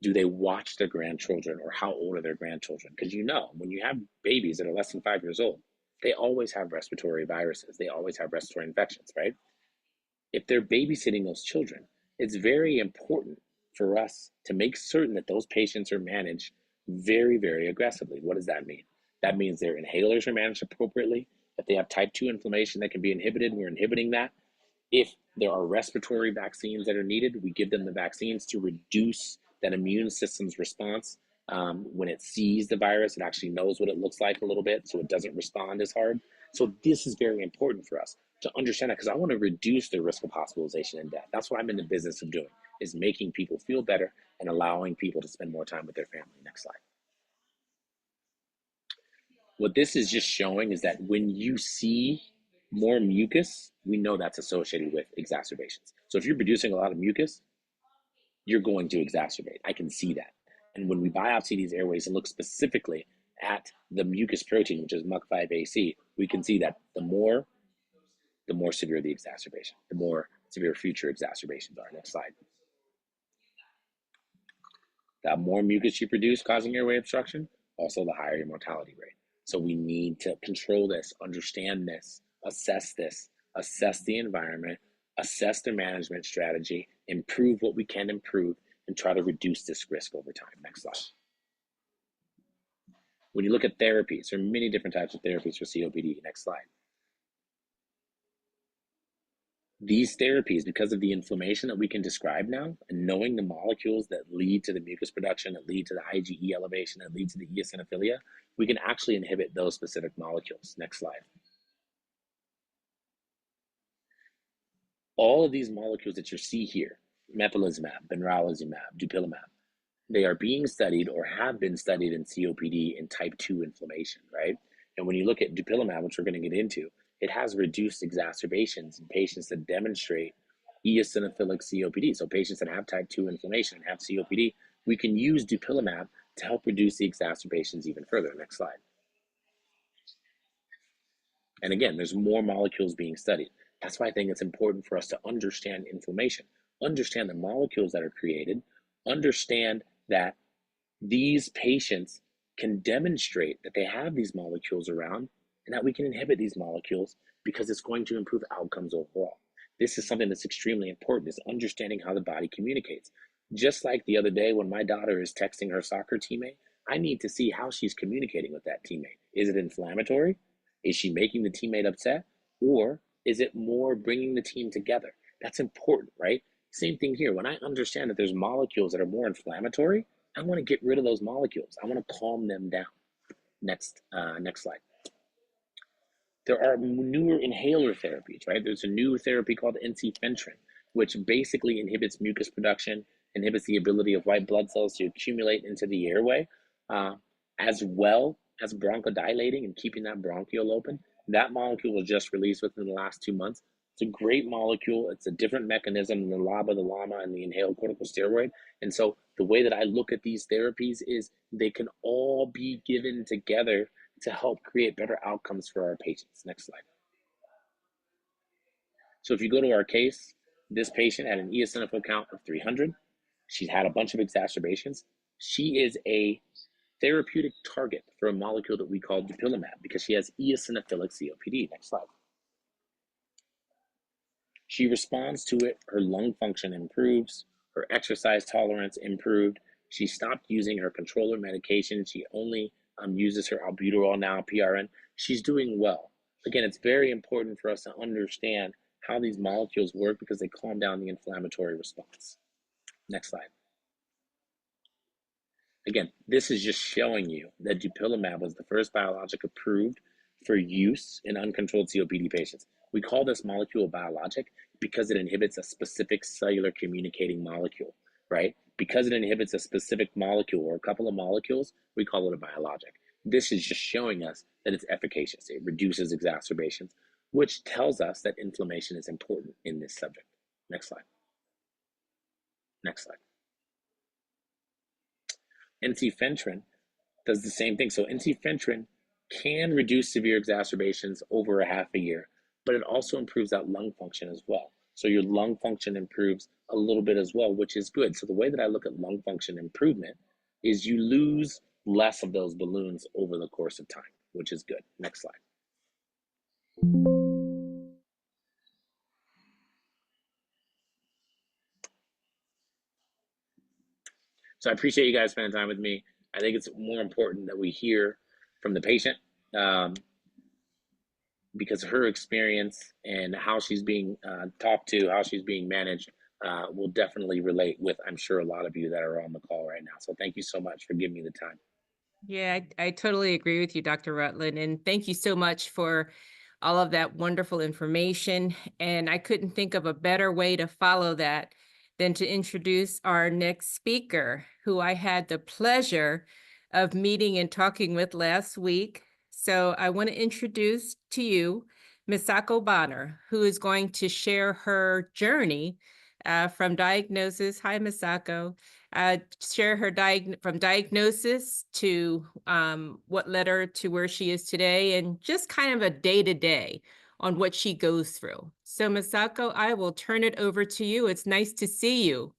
do they watch their grandchildren, or how old are their grandchildren? Because when you have babies that are less than 5 years old, they always have respiratory viruses. They always have respiratory infections, right? If they're babysitting those children, it's very important for us to make certain that those patients are managed very, very aggressively. What does that mean? That means their inhalers are managed appropriately. If they have type 2 inflammation that can be inhibited, we're inhibiting that. If there are respiratory vaccines that are needed, we give them the vaccines to reduce that immune system's response. When it sees the virus, it actually knows what it looks like a little bit, so it doesn't respond as hard. So this is very important for us to understand that, because I want to reduce the risk of hospitalization and death. That's what I'm in the business of doing, is making people feel better and allowing people to spend more time with their family. Next slide. What this is just showing is that when you see more mucus, we know that's associated with exacerbations. So if you're producing a lot of mucus, you're going to exacerbate. I can see that. And when we biopsy these airways and look specifically at the mucus protein, which is MUC5AC, we can see that the more severe the exacerbation, the more severe future exacerbations are. Next slide. The more mucus you produce causing airway obstruction, also the higher your mortality rate. So we need to control this, understand this, assess the environment, assess the management strategy, improve what we can improve, and try to reduce this risk over time. Next slide. When you look at therapies, there are many different types of therapies for COPD. Next slide. These therapies, because of the inflammation that we can describe now, and knowing the molecules that lead to the mucus production, that lead to the IgE elevation, that lead to the eosinophilia, we can actually inhibit those specific molecules. Next slide. All of these molecules that you see here, mepolizumab, benralizumab, dupilumab, they are being studied or have been studied in COPD and type 2 inflammation, right? And when you look at dupilumab, which we're going to get into, it has reduced exacerbations in patients that demonstrate eosinophilic COPD. So patients that have type 2 inflammation and have COPD, we can use dupilumab to help reduce the exacerbations even further. Next slide. And again, there's more molecules being studied. That's why I think it's important for us to understand inflammation, understand the molecules that are created, understand that these patients can demonstrate that they have these molecules around, and that we can inhibit these molecules because it's going to improve outcomes overall. This is something that's extremely important, is understanding how the body communicates. Just like the other day when my daughter is texting her soccer teammate, I need to see how she's communicating with that teammate. Is it inflammatory? Is she making the teammate upset? Or is it more bringing the team together? That's important, right? Same thing here. When I understand that there's molecules that are more inflammatory, I want to get rid of those molecules. I want to calm them down. Next slide. There are newer inhaler therapies, right? There's a new therapy called ensifentrine, which basically inhibits mucus production, inhibits the ability of white blood cells to accumulate into the airway, as well as bronchodilating and keeping that bronchiole open. That molecule was just released within the last 2 months. It's a great molecule. It's a different mechanism than the LABA, the LAMA, and the inhaled corticosteroid. And so the way that I look at these therapies is they can all be given together to help create better outcomes for our patients. Next slide. So if you go to our case, this patient had an eosinophil count of 300. She's had a bunch of exacerbations. She is a therapeutic target for a molecule that we call dupilumab because she has eosinophilic COPD. Next slide. She responds to it. Her lung function improves. Her exercise tolerance improved. She stopped using her controller medication. She only uses her albuterol now, PRN. She's doing well. Again, it's very important for us to understand how these molecules work because they calm down the inflammatory response. Next slide. Again, this is just showing you that dupilumab was the first biologic approved for use in uncontrolled COPD patients. We call this molecule a biologic because it inhibits a specific cellular communicating molecule, right? Because it inhibits a specific molecule or a couple of molecules, we call it a biologic. This is just showing us that it's efficacious. It reduces exacerbations, which tells us that inflammation is important in this subject. Next slide. Next slide. Ensifentrine does the same thing. So ensifentrine can reduce severe exacerbations over a half a year, but it also improves that lung function as well. So your lung function improves a little bit as well, which is good. So the way that I look at lung function improvement is you lose less of those balloons over the course of time, which is good. Next slide. So I appreciate you guys spending time with me. I think it's more important that we hear from the patient, because her experience and how she's being talked to, how she's being managed, will definitely relate with, I'm sure, a lot of you that are on the call right now. So thank you so much for giving me the time. Yeah, I totally agree with you, Dr. Rutland. And thank you so much for all of that wonderful information. And I couldn't think of a better way to follow that than to introduce our next speaker, who I had the pleasure of meeting and talking with last week. So I want to introduce to you Misako Bonner, who is going to share her journey from diagnosis. Hi, Misako. Share her from diagnosis to what led her to where she is today, and just kind of a day-to-day on what she goes through. So Misako, I will turn it over to you. It's nice to see you.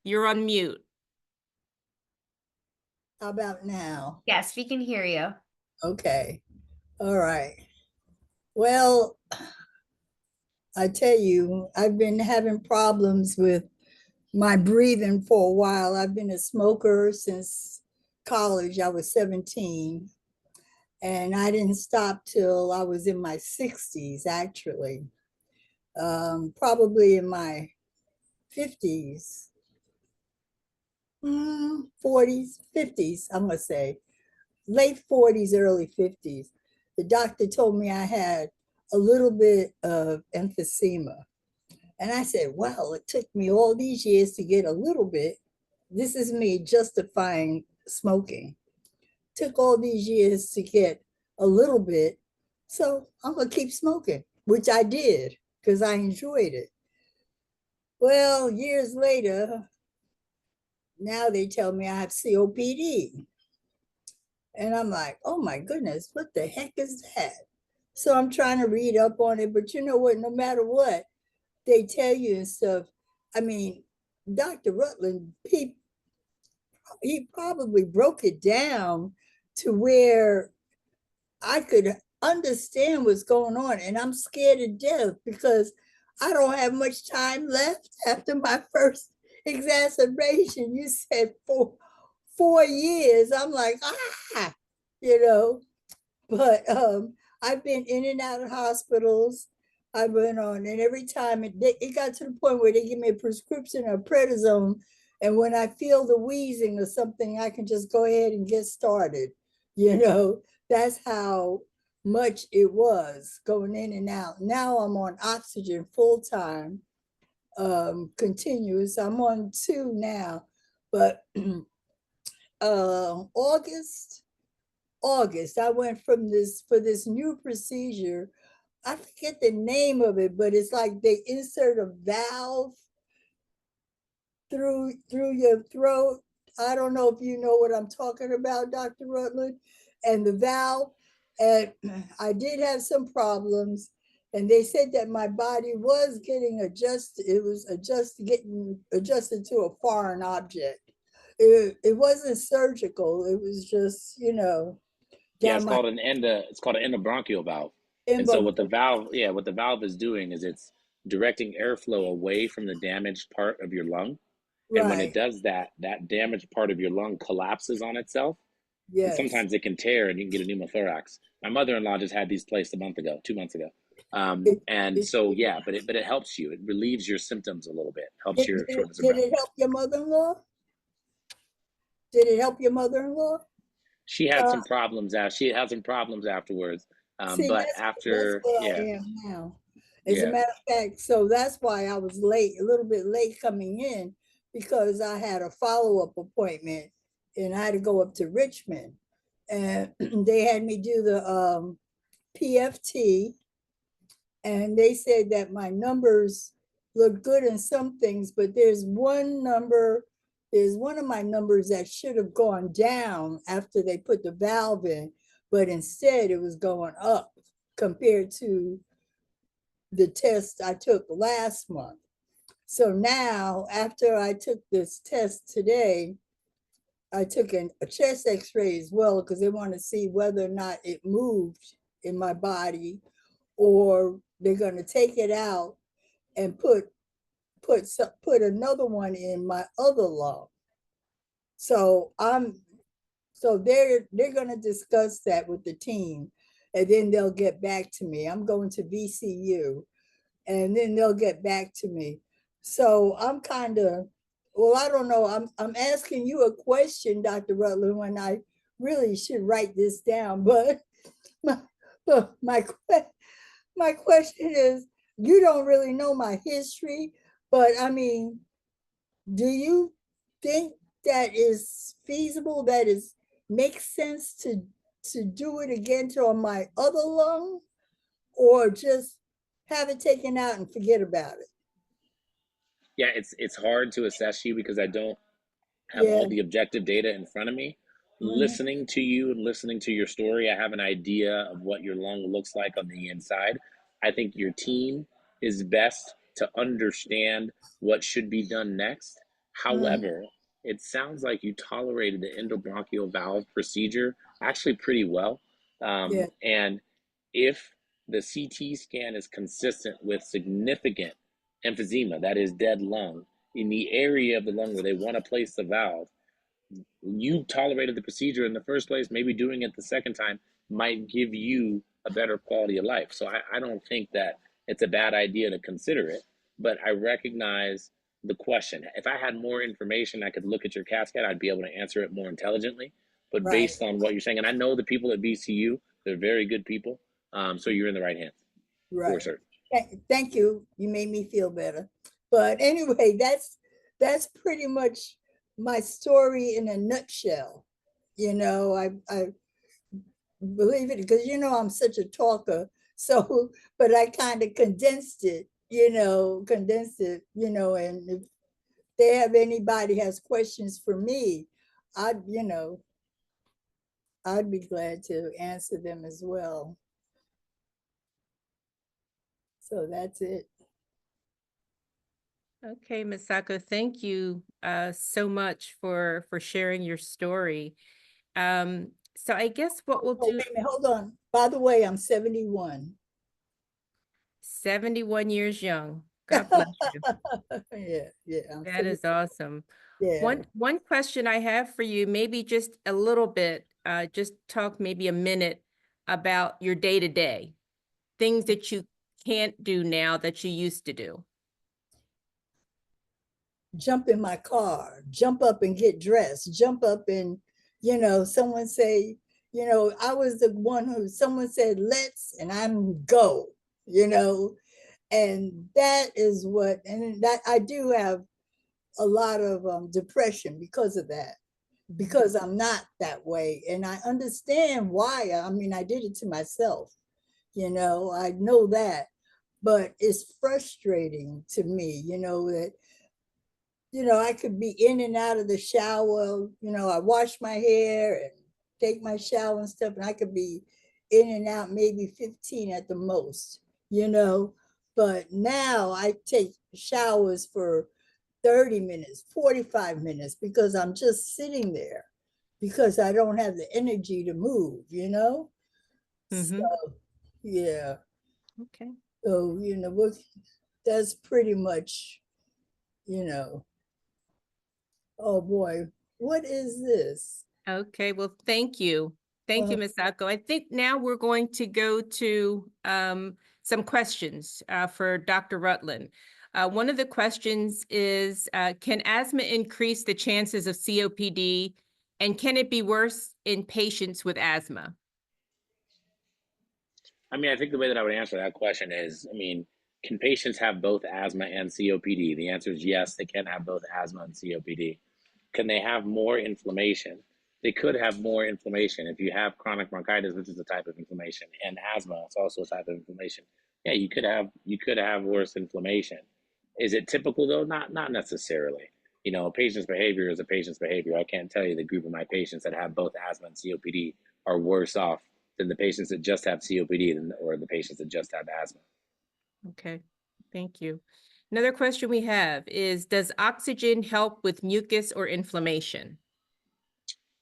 You're on mute. How about now? Yes, we can hear you. Okay. All right. Well, I tell you, I've been having problems with my breathing for a while. I've been a smoker since college. I was 17, and I didn't stop till I was in my 60s, actually. Probably in my 50s, 40s, 50s, I'm going to say. Late 40s, early 50s. The doctor told me I had a little bit of emphysema. And I said, well, it took me all these years to get a little bit. This is me justifying smoking. Took all these years to get a little bit. So I'm going to keep smoking, which I did because I enjoyed it. Well, years later, now they tell me I have COPD. And I'm like, oh my goodness, what the heck is that? So I'm trying to read up on it, but you know what? No matter what they tell you and stuff, I mean, Dr. Rutland, he probably broke it down to where I could understand what's going on. And I'm scared to death because I don't have much time left after my first exacerbation. You said 4 years. I'm like, you know, but I've been in and out of hospitals. I've been on, and every time it got to the point where they give me a prescription of prednisone, and when I feel the wheezing or something, I can just go ahead and get started. You know, that's how much it was going in and out. Now I'm on oxygen full time, continuous. I'm on 2 now, but August I went from this for this new procedure. I forget the name of it, but it's like they insert a valve through your throat. I don't know if you know what I'm talking about, Dr. Rutland, and the valve. And I did have some problems, and they said that my body was getting adjusted. It was getting adjusted to a foreign object. It wasn't surgical. It was just, Yeah, down my it's called an endobronchial valve. And so inbox. what the valve, yeah, what the valve is doing is it's directing airflow away from the damaged part of your lung. And when it Right. does that, that damaged part of your lung collapses on itself, and Yes. sometimes it can tear and you can get a pneumothorax. My mother-in-law just had these placed a month ago, 2 months ago. It, And it, so yeah, but it helps you. It relieves your symptoms a little bit, helps did, your did, shortness of did breath. it help your mother-in-law? Did it help your mother-in-law? She had Uh, some problems. She had some problems afterwards. See, But that's after, where I yeah, am now. As a yeah, matter of fact, so that's why I was late, a little bit late coming in, because I had a follow-up appointment and I had to go up to Richmond. And they had me do the PFT, and they said that my numbers look good in some things, but there's one number there's one of my numbers that should have gone down after they put the valve in, but instead it was going up compared to the test I took last month. So now, after I took this test today, I took a chest x-ray as well because they want to see whether or not it moved in my body, or they're going to take it out and put another one in my other lung. So they're going to discuss that with the team, and then they'll get back to me. I'm going to VCU, and then they'll get back to me. So I'm kind of, well, I don't know. I'm asking you a question, Dr. Rutland, when I really should write this down. But my my my question is, you don't really know my history, but I mean, do you think that is feasible? That is makes sense to do it again to on my other lung, or just have it taken out and forget about it? Yeah, it's hard to assess you because I don't have all Yeah. the objective data in front of me. Mhm. Listening to you and listening to your story, I have an idea of what your lung looks like on the inside. I think your team is best to understand what should be done next. Mhm. However, it sounds like you tolerated the endobronchial valve procedure actually pretty well. Yeah. And if the CT scan is consistent with significant emphysema, that is dead lung, in the area of the lung where they want to place the valve, you tolerated the procedure in the first place. Maybe doing it the second time might give you a better quality of life. So I don't think that it's a bad idea to consider it, but I recognize the question. If I had more information, I could look at your cascade, I'd be able to answer it more intelligently. But Right. based on what you're saying, and I know the people at VCU, they're very good people. So you're in the right hands for Right. certain. Thank you. You made me feel better. But anyway, that's pretty much my story in a nutshell. I believe it because I'm such a talker. So, but I kind of condensed it, and if they have anybody has questions for me, I'd, I'd be glad to answer them as well. So that's it. Okay, Ms. Sacco, thank you so much for sharing your story. So I guess what we'll Oh, do, wait a minute, hold on. By the way, I'm 71. 71 years young. God bless you. Yeah, yeah, I'm That 70. is awesome. Yeah. One question I have for you, maybe just a little bit, just talk maybe a minute about your day to day, things that you can't do now that you used to do. Jump in my car, jump up and get dressed, jump up and, someone say, I was the one who someone said, let's, and I'm go, you know, and that is what, and that I do have a lot of depression because of that, Mhm. because I'm not that way. And I understand why. I mean, I did it to myself, I know that, but it's frustrating to me, that I could be in and out of the shower. I wash my hair and take my shower and stuff, and I could be in and out maybe 15 at the most, you know. But now I take showers for 30 minutes, 45 minutes because I'm just sitting there because I don't have the energy to move. So, Mm-hmm. yeah. Okay. So, that's pretty much, you know, oh boy, what is this? Okay, well, thank you. Thank you, Well, Ms. Sacco. I think now we're going to go to some questions for Dr. Rutland. One of the questions is, can asthma increase the chances of COPD, and can it be worse in patients with asthma? I mean, I think the way that I would answer that question is, I mean, can patients have both asthma and COPD? The answer is yes, they can have both asthma and COPD. Can they have more inflammation? They could have more inflammation. If you have chronic bronchitis, which is a type of inflammation, and asthma, it's also a type of inflammation. Yeah, you could have worse inflammation. Is it typical though? Not necessarily. a patient's behavior is a patient's behavior. I can't tell you the group of my patients that have both asthma and COPD are worse off than the patients that just have COPD or the patients that just have asthma. Okay, thank you. Another question we have is, does oxygen help with mucus or inflammation?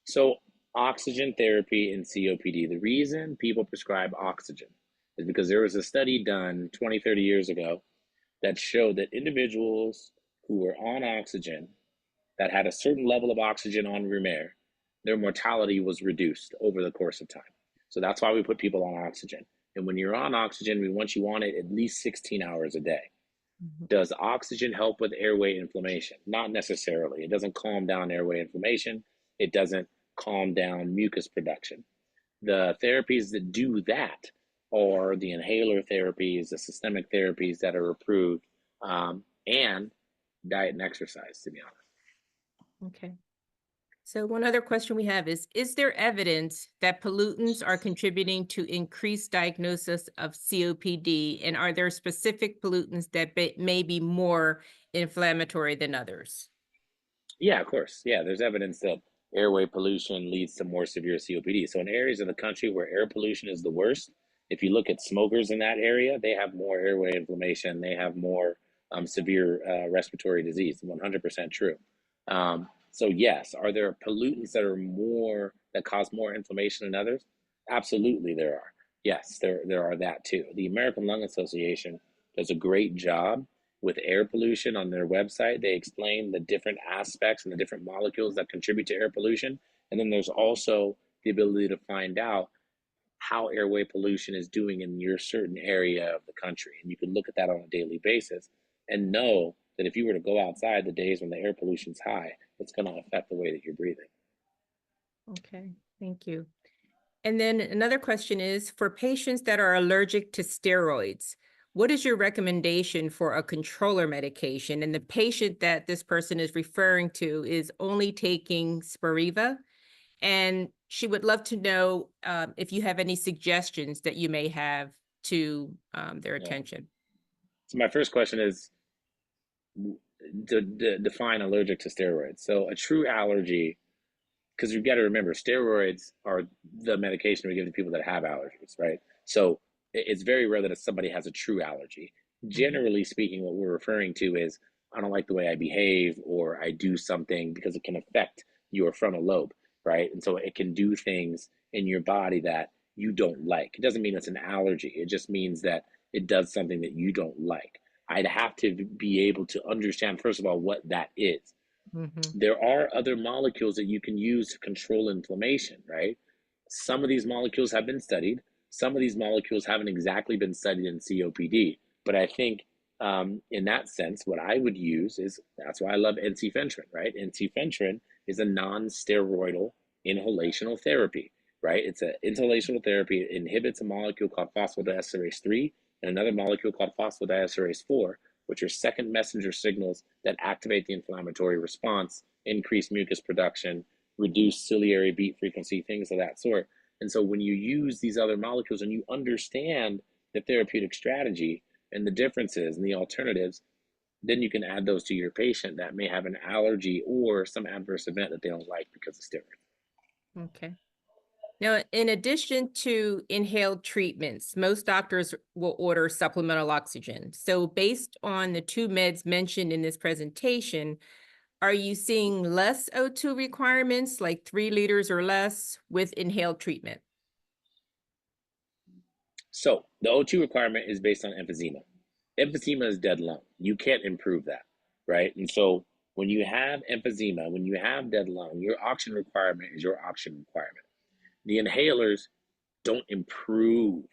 So, oxygen therapy in COPD, the reason people prescribe oxygen is because there was a study done 20, 30 years ago that showed that individuals who were on oxygen that had a certain level of oxygen on room air, their mortality was reduced over the course of time. So that's why we put people on oxygen. And when you're on oxygen, we want you on it at least 16 hours a day. Does oxygen help with airway inflammation? Not necessarily. It doesn't calm down airway inflammation. It doesn't calm down mucus production. The therapies that do that are the inhaler therapies, the systemic therapies that are approved, and diet and exercise, to be honest. Okay. So one other question we have is there evidence that pollutants are contributing to increased diagnosis of COPD? And are there specific pollutants that may be more inflammatory than others? Yeah, of course. Yeah, there's evidence that airway pollution leads to more severe COPD. So in areas of the country where air pollution is the worst, if you look at smokers in that area, they have more airway inflammation, they have more severe respiratory disease. 100% true. So yes, are there pollutants that cause more inflammation than others? Absolutely, there are. Yes, there are that too. The American Lung Association does a great job with air pollution on their website. They explain the different aspects and the different molecules that contribute to air pollution. And then there's also the ability to find out how airway pollution is doing in your certain area of the country. And you can look at that on a daily basis and know that if you were to go outside the days when the air pollution's high, it's going to affect the way that you're breathing. Okay, thank you. And then another question is, for patients that are allergic to steroids, what is your recommendation for a controller medication? And the patient that this person is referring to is only taking Spiriva, and she would love to know if you have any suggestions that you may have to their Yeah. attention. So my first question is to define allergic to steroids. So a true allergy, because you've got to remember, steroids are the medication we give to people that have allergies, right? So it's very rare that somebody has a true allergy. Generally speaking, what we're referring to is I don't like the way I behave or I do something because it can affect your frontal lobe, right? And so it can do things in your body that you don't like. It doesn't mean it's an allergy. It just means that it does something that you don't like. I'd have to be able to understand, first of all, what that is. Mm-hmm. There are other molecules that you can use to control inflammation, right? Some of these molecules have been studied. Some of these molecules haven't exactly been studied in COPD. But I think in that sense, what I would use is that's why I love ensifentrine, right? Ensifentrine is a non-steroidal inhalational therapy, right? It's an inhalational therapy. It inhibits a molecule called phosphodiesterase 3 and another molecule called phosphodiesterase 4, which are second messenger signals that activate the inflammatory response, increase mucus production, reduce ciliary beat frequency, things of that sort. And so when you use these other molecules and you understand the therapeutic strategy and the differences and the alternatives, then you can add those to your patient that may have an allergy or some adverse event that they don't like because of steroids. Okay. Now, in addition to inhaled treatments, most doctors will order supplemental oxygen. So based on the two meds mentioned in this presentation, are you seeing less O2 requirements, like 3 liters or less, with inhaled treatment? So the O2 requirement is based on emphysema. Emphysema is dead lung. You can't improve that, right? And so when you have emphysema, when you have dead lung, your oxygen requirement is your oxygen requirement. The inhalers don't improve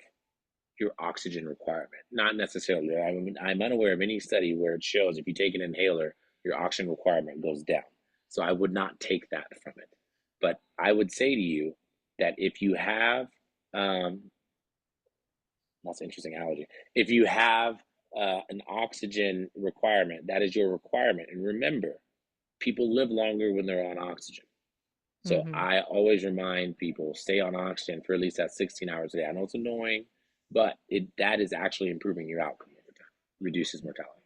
your oxygen requirement, not necessarily. I'm unaware of any study where it shows if you take an inhaler, your oxygen requirement goes down. So I would not take that from it. But I would say to you that if you have that's an interesting analogy. If you have an oxygen requirement, that is your requirement. And remember, people live longer when they're on oxygen. So Mm-hmm. I always remind people stay on oxygen for at least that 16 hours a day. I know it's annoying, but that is actually improving your outcome over time, reduces mortality.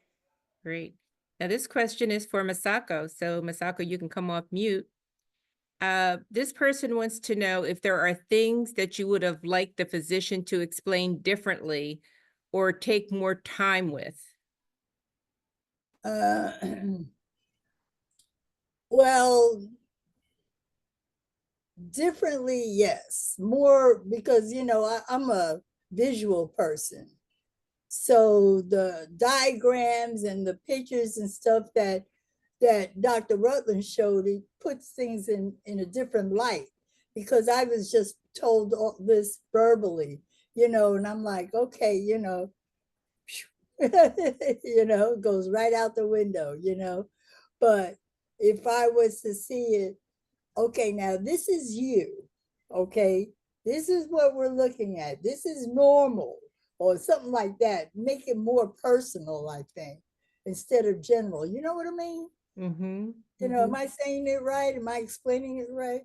Great. Now this question is for Masako. So Masako, you can come off mute. This person wants to know if there are things that you would have liked the physician to explain differently or take more time with. Uh, well, differently, yes. More because, I'm a visual person. So the diagrams and the pictures and stuff that Dr. Rutland showed, it puts things in a different light because I was just told all this verbally, and I'm like, okay, it goes right out the window. But if I was to see it, okay, now this is you, okay? This is what we're looking at. This is normal, or something like that. Make it more personal, I think, instead of general. You know what I mean? Mm-hmm. Am I saying it right? Am I explaining it right?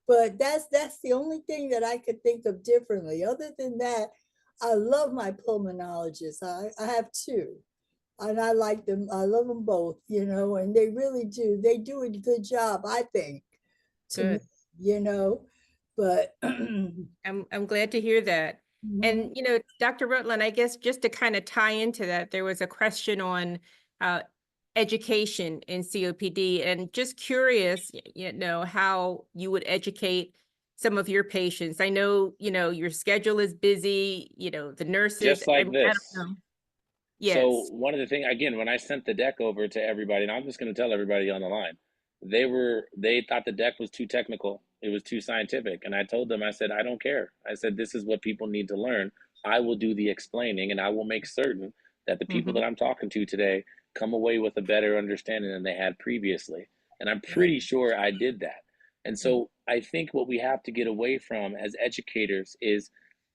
But that's the only thing that I could think of differently. Other than that, I love my pulmonologists. I have two, and I like them. I love them both, and they really do. They do a good job, I think, to me, Good. you know. But I'm glad to hear that. And, Dr. Rutland, I guess just to kind of tie into that, there was a question on uh, education in COPD, and just curious, how you would educate some of your patients. I know, your schedule is busy, the nurses, Just like I don't this. know. So Yes. one of the things, again, when I sent the deck over to everybody, and I'm just going to tell everybody on the line, they thought the deck was too technical. It was too scientific. And I told them, I said, I don't care. I said, this is what people need to learn. I will do the explaining, and I will make certain that the people Mm-hmm. that I'm talking to today come away with a better understanding than they had previously. And I'm pretty sure I did that. And so I think what we have to get away from as educators is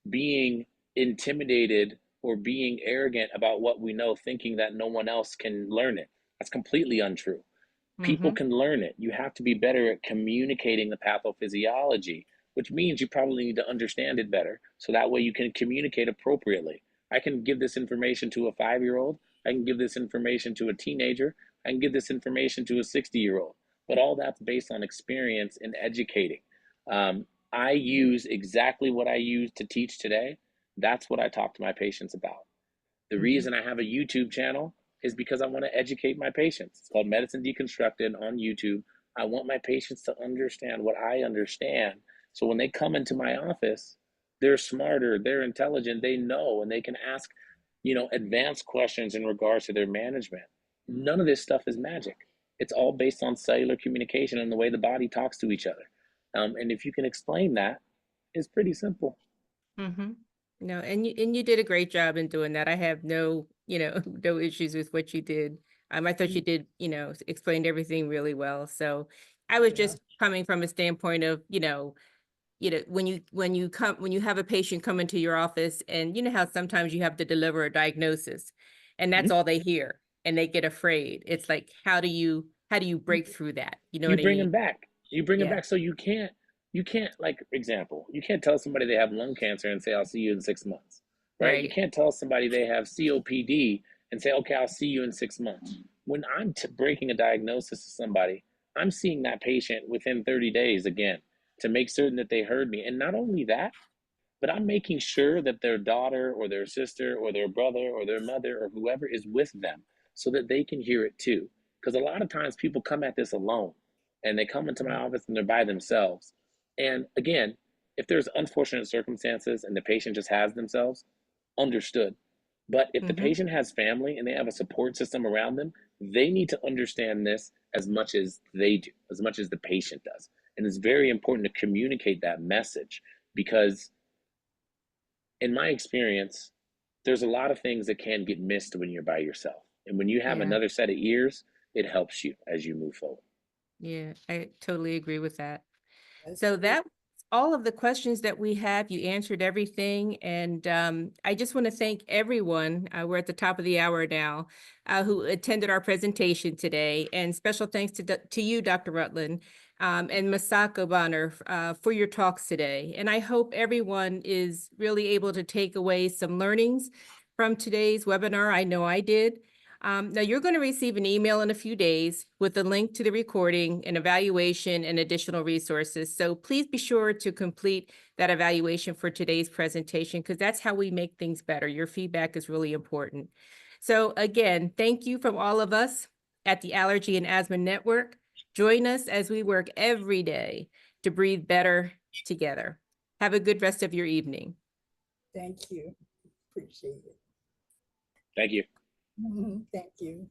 being intimidated or being arrogant about what we know, thinking that no one else can learn it. That's completely untrue. People Mm-hmm. can learn it. You have to be better at communicating the pathophysiology, which means you probably need to understand it better. So that way you can communicate appropriately. I can give this information to a 5-year-old. I can give this information to a teenager. I can give this information to a 60-year-old. But all that's based on experience in educating. I use exactly what I use to teach today. That's what I talk to my patients about. The Mm-hmm. reason I have a YouTube channel is because I want to educate my patients. It's called Medicine Deconstructed on YouTube. I want my patients to understand what I understand. So when they come into my office, they're smarter, they're intelligent, they know, and they can ask, advanced questions in regards to their management. None of this stuff is magic. It's all based on cellular communication and the way the body talks to each other. And if you can explain that, it's pretty simple. Mm-hmm. No, and you did a great job in doing that. I have no, no issues with what you did. I thought you did, explained everything really well. So I was yeah, just coming from a standpoint of, when you have a patient come into your office, and you know how sometimes you have to deliver a diagnosis, and that's Mhm. all they hear, and they get afraid. It's like, how do you break through that? You know You what I bring mean? them back. You bring them Yeah. back. So you can't, like, example, you can't tell somebody they have lung cancer and say, I'll see you in 6 months, right? You Right. can't tell somebody they have COPD and say, okay, I'll see you in 6 months. When I'm breaking a diagnosis to somebody, I'm seeing that patient within 30 days again to make certain that they heard me. And not only that, but I'm making sure that their daughter or their sister or their brother or their mother or whoever is with them so that they can hear it too. Because a lot of times people come at this alone and they come into my office and they're by themselves. And again, if there's unfortunate circumstances and the patient just has themselves, understood. But if the Mm-hmm. patient has family and they have a support system around them, they need to understand this as much as they do, as much as the patient does. And it's very important to communicate that message because in my experience, there's a lot of things that can get missed when you're by yourself. And when you have Yeah. another set of ears, it helps you as you move forward. Yeah. I totally agree with that. that's So true. that's all of the questions that we have. You answered everything. And I just want to thank everyone. We're at the top of the hour now, who attended our presentation today. And special thanks to you, Dr. Rutland, and Masako Bonner, for your talks today. And I hope everyone is really able to take away some learnings from today's webinar. I know I did. Now you're going to receive an email in a few days with a link to the recording, an evaluation, and additional resources. So please be sure to complete that evaluation for today's presentation, because that's how we make things better. Your feedback is really important. So again, thank you from all of us at the Allergy and Asthma Network. Join us as we work every day to breathe better together. Have a good rest of your evening. Thank you. Appreciate it. Thank you. Thank you.